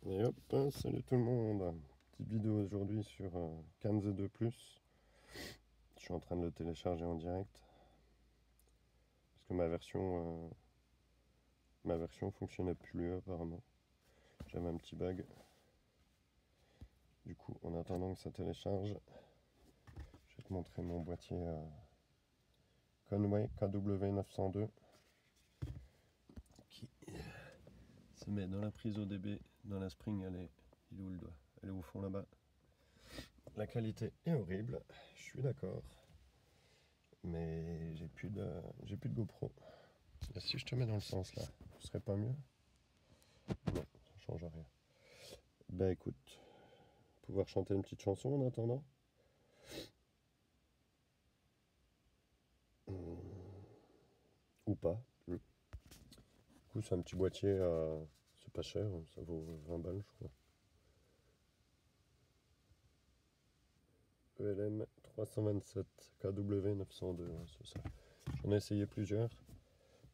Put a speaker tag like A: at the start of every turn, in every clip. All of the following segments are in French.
A: Et hop, salut tout le monde. Petite vidéo aujourd'hui sur Cannes Z2 Plus. Je suis en train de le télécharger en direct. Parce que ma version fonctionnait plus apparemment. J'avais un petit bug. Du coup, en attendant que ça télécharge, je vais te montrer mon boîtier Conway KW902 qui se met dans la prise ODB, dans la spring. Il est où le doigt? Elle est au fond là-bas. La qualité est horrible, je suis d'accord. Mais j'ai plus de GoPro. Et si je te mets dans le sens là, ce serait pas mieux? Non, ça change rien. Ben écoute, pouvoir chanter une petite chanson en attendant. Ou pas. Du coup, c'est un petit boîtier, c'est pas cher, ça vaut 20 balles, je crois. ELM 327 KW 902, ouais, c'est ça. J'en ai essayé plusieurs.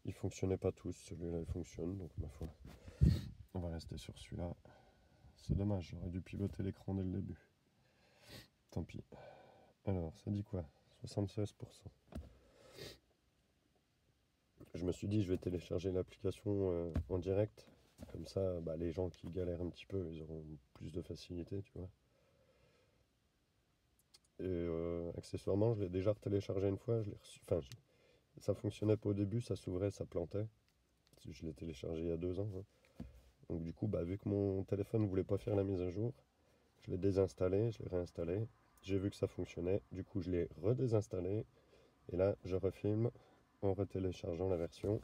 A: Ils fonctionnaient pas tous. Celui-là, il fonctionne, donc ma foi. On va rester sur celui-là. C'est dommage, j'aurais dû piloter l'écran dès le début. Tant pis. Alors, ça dit quoi? 76%. Je me suis dit, je vais télécharger l'application en direct. Comme ça, bah, les gens qui galèrent un petit peu, ils auront plus de facilité, tu vois. Et accessoirement, je l'ai déjà téléchargé une fois. Je l'ai reçu. Enfin, ça fonctionnait pas au début, ça s'ouvrait, ça plantait. Je l'ai téléchargé il y a 2 ans, hein. Donc du coup, bah, vu que mon téléphone ne voulait pas faire la mise à jour, je l'ai désinstallé, je l'ai réinstallé. J'ai vu que ça fonctionnait. Du coup, je l'ai redésinstallé. Et là, je refilme en retéléchargeant la version.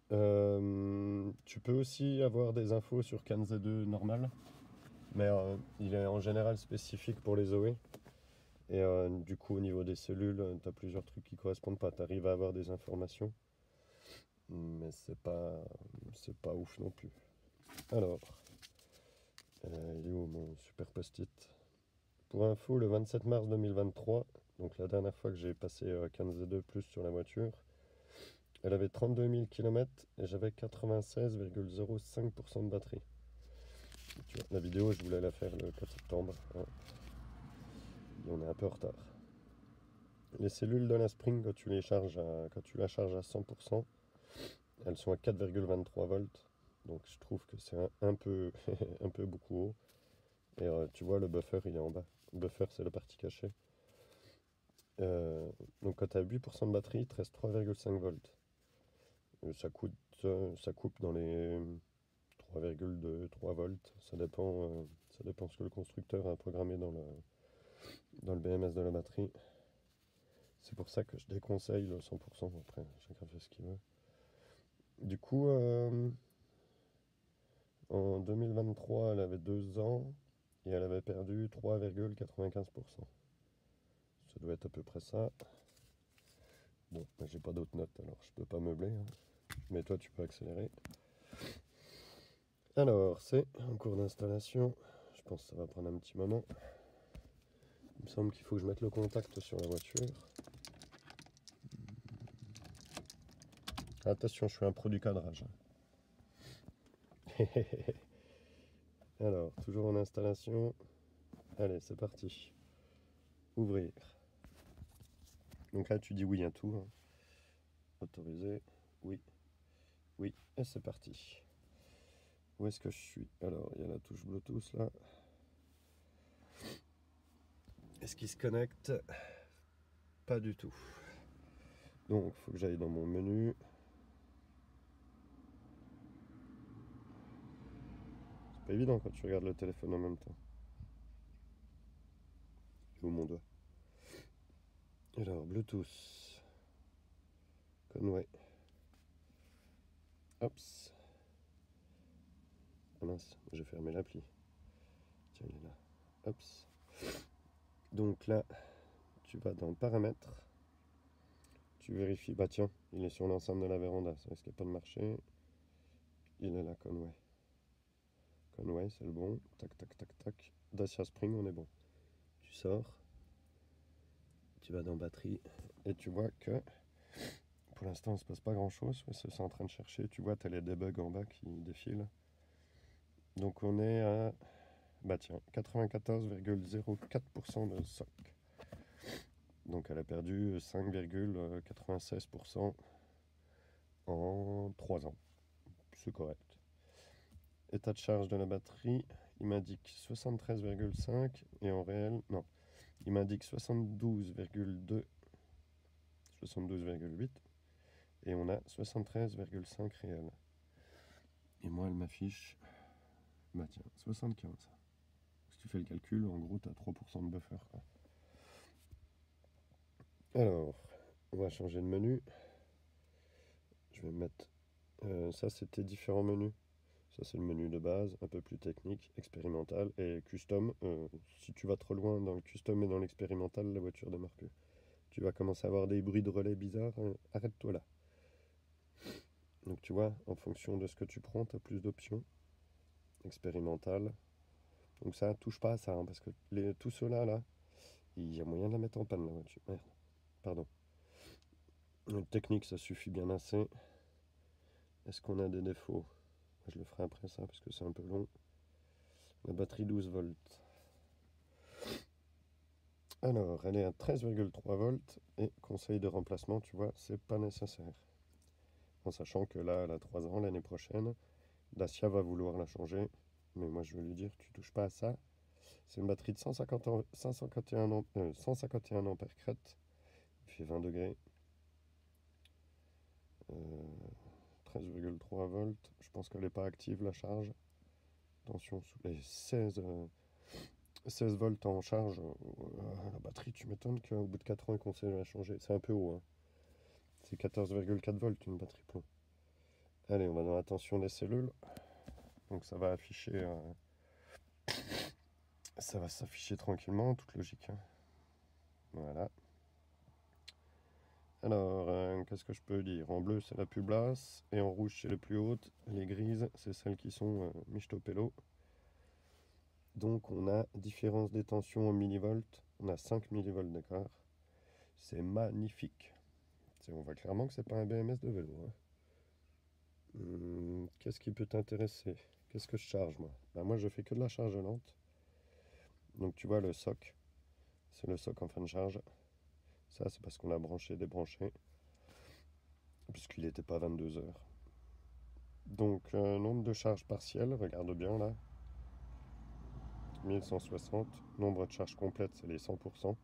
A: Tu peux aussi avoir des infos sur Cannes Z2 normal, mais il est en général spécifique pour les Zoé. Et du coup, au niveau des cellules, tu as plusieurs trucs qui correspondent pas. Tu arrives à avoir des informations, mais c'est pas ouf non plus. Alors, il est où mon super post-it? Pour info, le 27 mars 2023, donc la dernière fois que j'ai passé Cannes Z2 Plus sur la voiture, elle avait 32 000 km et j'avais 96,05% de batterie. Tu vois, la vidéo, je voulais la faire le 4 septembre, hein, et on est un peu en retard. Les cellules de la Spring, quand tu la charges à 100%, elles sont à 4,23 volts. Donc je trouve que c'est un peu, un peu beaucoup haut. Et tu vois, le buffer, il est en bas. Le buffer, c'est la partie cachée. Donc quand tu as 8% de batterie, il te reste 3,5 volts. Ça coupe dans les 3,2, 3 volts. Ça dépend ce que le constructeur a programmé dans le BMS de la batterie. C'est pour ça que je déconseille le 100%. Après, chacun fait ce qu'il veut. Du coup, en 2023, elle avait 2 ans et elle avait perdu 3,95%. Ça doit être à peu près ça. Bon, j'ai pas d'autres notes, alors je peux pas meubler, hein. Mais toi, tu peux accélérer. Alors, c'est en cours d'installation. Je pense que ça va prendre un petit moment. Il me semble qu'il faut que je mette le contact sur la voiture. Attention, je suis un pro du cadrage. Alors, toujours en installation. Allez, c'est parti. Ouvrir. Donc là, tu dis oui à tout, hein. Autoriser. Oui. Oui. Et c'est parti. Où est-ce que je suis? Alors, il y a la touche Bluetooth là. Est-ce qu'il se connecte? Pas du tout. Donc, il faut que j'aille dans mon menu. C'est pas évident quand tu regardes le téléphone en même temps. Où mon doigt? Alors, Bluetooth. Conway. Hops. Ah mince, j'ai fermé l'appli. Tiens, il est là. Hops. Donc là, tu vas dans paramètres. Tu vérifies. Bah tiens, il est sur l'enceinte de la véranda. Ça risque pas de marcher. Il est là, Conway. Conway, c'est le bon. Tac, tac, tac, tac. Dacia Spring, on est bon. Tu sors. Tu vas dans batterie. Et tu vois que pour l'instant, il ne se passe pas grand chose. C'est en train de chercher. Tu vois, tu as les debugs en bas qui défilent. Donc on est à, bah tiens, 94,04% de SOC. Donc elle a perdu 5,96% en 3 ans. C'est correct. État de charge de la batterie, il m'indique 73,5 et en réel, non, il m'indique 72,2, 72,8 et on a 73,5 réel. Et moi, elle m'affiche, bah tiens, 75. Si tu fais le calcul, en gros, tu as 3% de buffer, quoi. Alors, on va changer de menu. Je vais mettre, ça c'était différents menus. Ça c'est le menu de base, un peu plus technique, expérimental et custom. Si tu vas trop loin dans le custom et dans l'expérimental, la voiture démarre plus. Tu vas commencer à avoir des bruits de relais bizarres, arrête-toi là. Donc tu vois, en fonction de ce que tu prends, tu as plus d'options. Expérimental. Donc ça, touche pas à ça, hein, parce que tout cela là, il y a moyen de la mettre en panne la voiture. Merde, pardon. Technique, ça suffit bien assez. Est-ce qu'on a des défauts? Je le ferai après ça parce que c'est un peu long. La batterie 12 volts. Alors, elle est à 13,3 volts et conseil de remplacement, tu vois, c'est pas nécessaire. En sachant que là, elle a 3 ans, l'année prochaine, Dacia va vouloir la changer. Mais moi, je vais lui dire, tu touches pas à ça. C'est une batterie de 151 ampères crête. Il fait 20 degrés. 13,3 volts. Je pense qu'elle n'est pas active, la charge. Attention, sous les 16 volts en charge, la batterie, tu m'étonnes qu'au bout de 4 ans, il conseille de la changer. C'est un peu haut, hein. C'est 14,4 volts une batterie plomb. Allez, on va dans la tension des cellules. Donc ça va afficher, ça va s'afficher tranquillement, toute logique, hein. Voilà. Alors, qu'est-ce que je peux dire? En bleu, c'est la plus basse, et en rouge, c'est les plus hautes. Les grises, c'est celles qui sont Michtopello. Donc on a différence des tensions en millivolts. On a 5 millivolts d'écart. C'est magnifique. On voit clairement que c'est pas un BMS de vélo, hein. Qu'est-ce qui peut t'intéresser? Qu'est-ce que je charge, moi? Ben, moi, je fais que de la charge lente. Donc tu vois le soc, c'est le soc en fin de charge. Ça, c'est parce qu'on a branché et débranché, puisqu'il n'était pas 22 heures. Donc, nombre de charges partielles, regarde bien là. 1160. Nombre de charges complètes, c'est les 100%.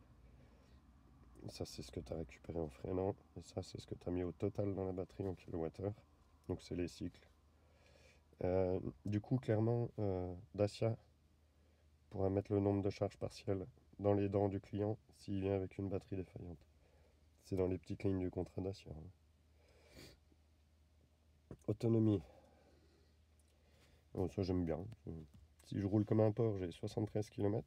A: Ça, c'est ce que tu as récupéré en freinant. Et ça, c'est ce que tu as mis au total dans la batterie en kilowattheure. Donc, c'est les cycles. Du coup, clairement, Dacia pourra mettre le nombre de charges partielles dans les dents du client s'il vient avec une batterie défaillante. C'est dans les petites lignes du contrat Dacia, hein. Autonomie. Oh, ça, j'aime bien. Si je roule comme un porc, j'ai 73 km.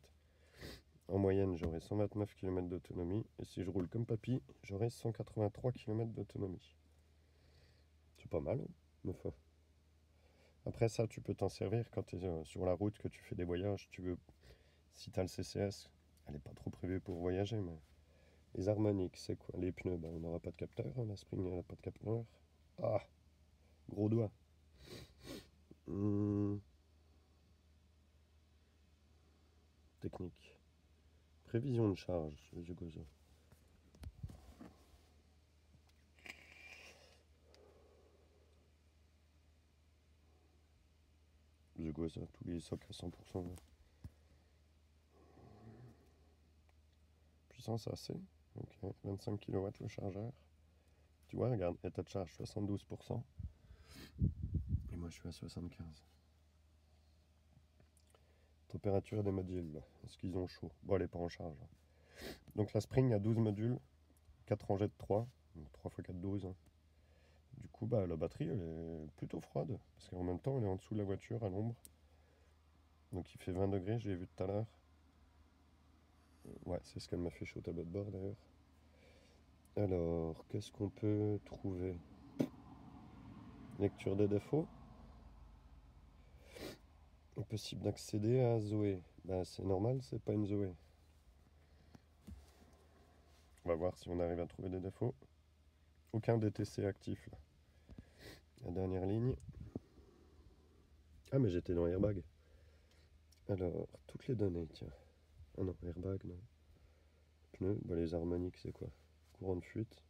A: En moyenne, j'aurai 129 km d'autonomie. Et si je roule comme papy, j'aurai 183 km d'autonomie. C'est pas mal, hein, ma foi. Après ça, tu peux t'en servir quand tu es sur la route, que tu fais des voyages. Tu veux, si tu as le CCS, elle n'est pas trop prévue pour voyager, mais les harmoniques, c'est quoi? Les pneus, ben, on n'aura pas de capteur. Hein, la Spring, elle n'a pas de capteur. Ah, gros doigt. Technique. Prévision de charge, je gozo. Je gozo, tous les socs à 100%. Là. Puissance AC. Ok, 25 kW le chargeur. Tu vois, regarde, état de charge 72%. Et moi je suis à 75. Température des modules. Est-ce qu'ils ont chaud? Bon, elle n'est pas en charge. Donc la Spring a 12 modules, 4 rangées de 3. Donc 3 x 4, 12. Du coup, bah, la batterie, elle est plutôt froide. Parce qu'en même temps, elle est en dessous de la voiture, à l'ombre. Donc il fait 20 degrés, j'ai vu tout à l'heure. Ouais, c'est ce qu'elle m'a fait chez au tableau de bord d'ailleurs. Alors, qu'est-ce qu'on peut trouver? Lecture des défauts. Impossible d'accéder à Zoé. Bah, c'est normal, c'est pas une Zoé. On va voir si on arrive à trouver des défauts. Aucun DTC actif là. La dernière ligne. Ah, mais j'étais dans Airbag. Alors, toutes les données, tiens. Ah non, airbag, non. Pneus, bah les harmoniques, c'est quoi? Courant de fuite.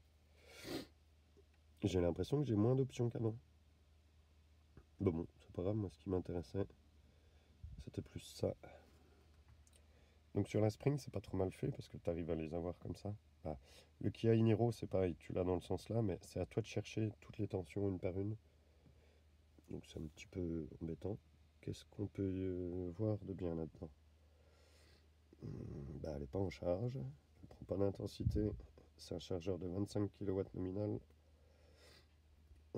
A: J'ai l'impression que j'ai moins d'options qu'avant. Bon, c'est pas grave, moi ce qui m'intéressait, c'était plus ça. Donc sur la Spring, c'est pas trop mal fait parce que tu arrives à les avoir comme ça. Ah, le Kia Niro, c'est pareil, tu l'as dans le sens là, mais c'est à toi de chercher toutes les tensions une par une. Donc c'est un petit peu embêtant. Qu'est-ce qu'on peut voir de bien là-dedans? Bah, elle n'est pas en charge, elle prend pas d'intensité. C'est un chargeur de 25 kW nominal.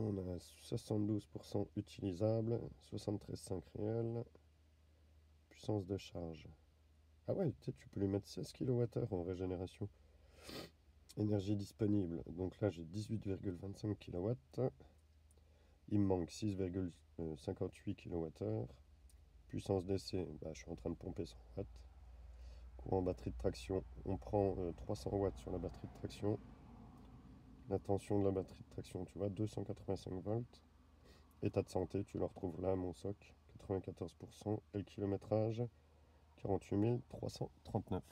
A: On a 72% utilisable, 73,5 réel. Puissance de charge. Ah ouais, tu peux lui mettre 16 kWh en régénération. Énergie disponible. Donc là, j'ai 18,25 kW. Il me manque 6,58 kWh. Puissance d'essai, bah, je suis en train de pomper 100 watts. Courant batterie de traction, on prend 300 watts sur la batterie de traction. La tension de la batterie de traction, tu vois, 285 volts. État de santé, tu le retrouves là, mon SOC, 94%. Et le kilométrage, 48 339.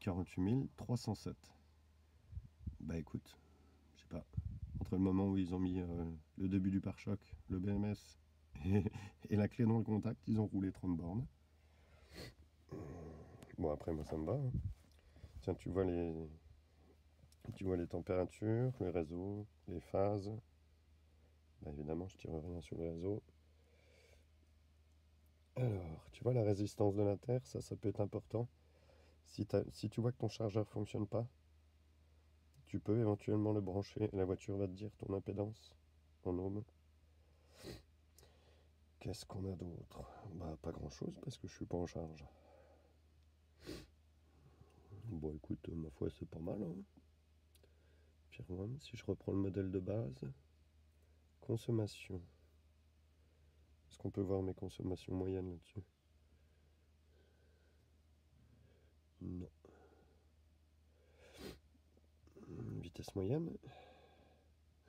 A: 48 307. Bah écoute, je sais pas. Entre le moment où ils ont mis le début du pare-choc, le BMS et, et la clé dans le contact, ils ont roulé 30 bornes. Bon, après, moi, ça me va, hein. Tiens, tu vois les températures, le réseau, les phases. Bah, évidemment, je tire rien sur le réseau. Alors, tu vois la résistance de la Terre, ça peut être important. Si tu vois que ton chargeur fonctionne pas, tu peux éventuellement le brancher et la voiture va te dire ton impédance en ohms. Qu'est-ce qu'on a d'autre? Bah, pas grand-chose parce que je suis pas en charge. Bon, écoute, ma foi, c'est pas mal, hein. Tier 1, si je reprends le modèle de base, consommation. Est-ce qu'on peut voir mes consommations moyennes là-dessus? Non. Vitesse moyenne.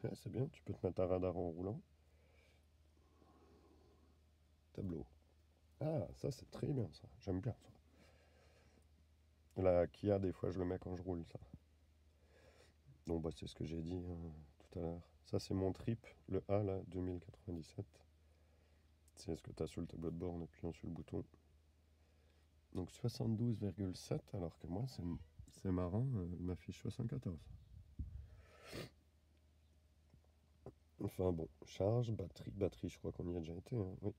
A: Ah, c'est bien, tu peux te mettre un radar en roulant. Tableau. Ah, ça c'est très bien ça. J'aime bien ça. La Kia, des fois, je le mets quand je roule, ça. Donc, bah, c'est ce que j'ai dit tout à l'heure. Ça, c'est mon trip, le A, là, 2097. C'est ce que tu as sur le tableau de bord en appuyant sur le bouton. Donc 72,7, alors que moi, c'est marrant, il m'affiche 74. Enfin bon, charge, batterie, je crois qu'on y a déjà été, hein, oui.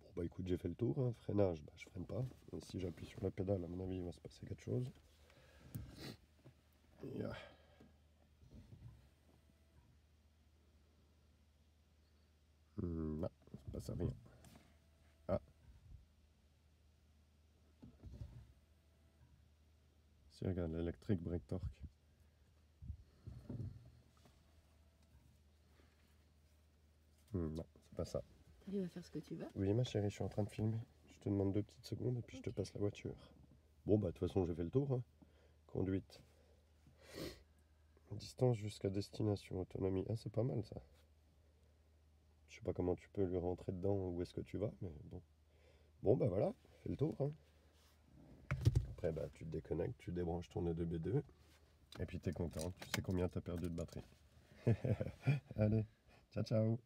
A: Bon, bah écoute, j'ai fait le tour, hein. Freinage, bah, je freine pas. Et si j'appuie sur la pédale, à mon avis, il va se passer quelque chose. Et, non, il se passe rien. Ah, si, regarde, l'électrique break torque. Non, c'est pas ça.
B: Tu vas faire ce que tu veux.
A: Oui, ma chérie, je suis en train de filmer. Je te demande 2 petites secondes et puis je te passe la voiture. Bon, bah, de toute façon, j'ai fait le tour, hein. Conduite. Distance jusqu'à destination, autonomie. Ah, c'est pas mal ça. Je sais pas comment tu peux lui rentrer dedans, où est-ce que tu vas, mais bon. Bon, bah voilà, fais le tour, hein. Après, bah, tu te déconnectes, tu débranches ton E2B2, et puis t'es content, tu sais combien t'as perdu de batterie. Allez, ciao ciao.